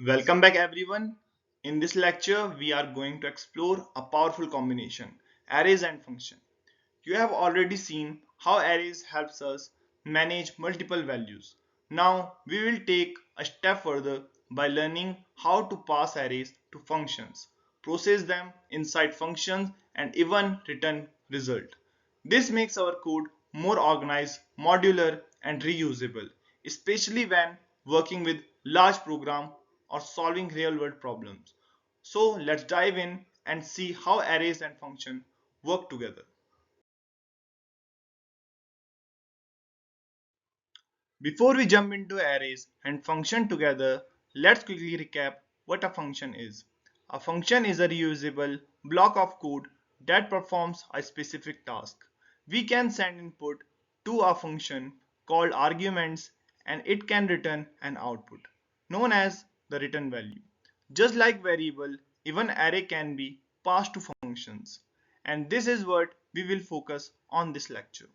Welcome back everyone. In this lecture, we are going to explore a powerful combination, arrays and function. You have already seen how arrays helps us manage multiple values. Now, we will take a step further by learning how to pass arrays to functions, process them inside functions and even return result. This makes our code more organized, modular and reusable, especially when working with large programs or solving real world problems. So let's dive in and see how arrays and functions work together. Before we jump into arrays and function together, let's quickly recap what a function is. A function is a reusable block of code that performs a specific task. We can send input to a function called arguments and it can return an output known as the return value. Just like variable, even array can be passed to functions. And this is what we will focus on this lecture.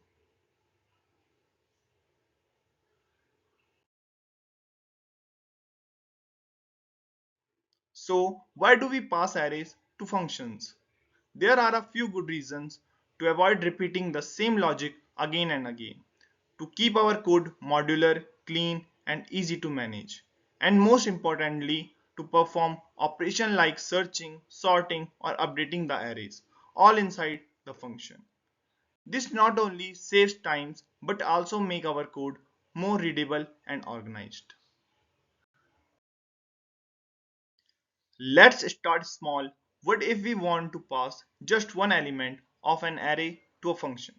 So why do we pass arrays to functions? There are a few good reasons to avoid repeating the same logic again and again, to keep our code modular, clean and easy to manage, and most importantly to perform operation like searching, sorting or updating the arrays, all inside the function. This not only saves times but also make our code more readable and organized. Let's start small. What if we want to pass just one element of an array to a function?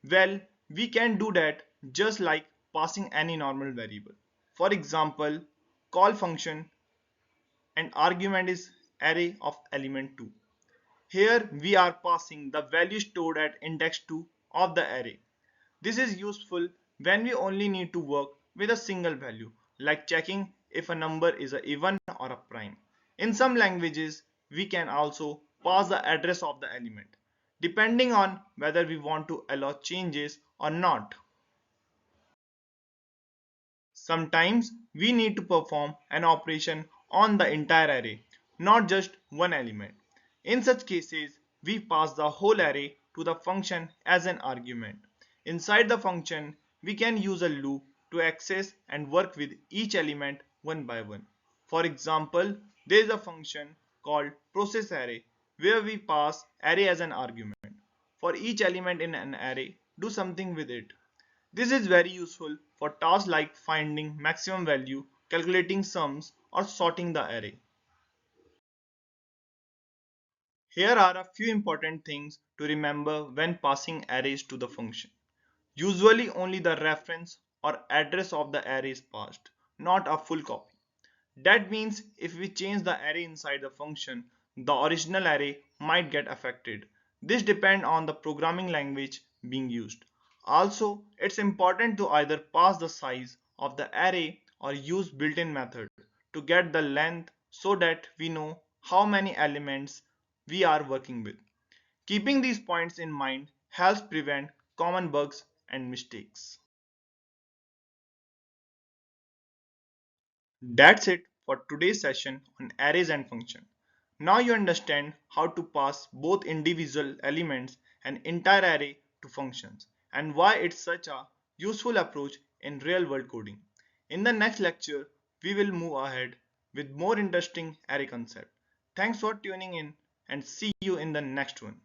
Well, we can do that just like passing any normal variable. For example, call function and argument is array of element 2. Here we are passing the value stored at index 2 of the array. This is useful when we only need to work with a single value, like checking if a number is an even or a prime. In some languages, we can also pass the address of the element, depending on whether we want to allow changes or not. Sometimes we need to perform an operation on the entire array, not just one element. In such cases, we pass the whole array to the function as an argument. Inside the function, we can use a loop to access and work with each element one by one. For example, there is a function called processArray where we pass array as an argument. For each element in an array, do something with it. This is very useful for tasks like finding maximum value, calculating sums, or sorting the array. Here are a few important things to remember when passing arrays to the function. Usually only the reference or address of the array is passed, not a full copy. That means if we change the array inside the function, the original array might get affected. This depends on the programming language being used. Also, it's important to either pass the size of the array or use built-in method to get the length so that we know how many elements we are working with. Keeping these points in mind helps prevent common bugs and mistakes. That's it for today's session on arrays and functions. Now you understand how to pass both individual elements and entire array to functions and why it's such a useful approach in real world coding. In the next lecture, we will move ahead with more interesting array concept. Thanks for tuning in and see you in the next one.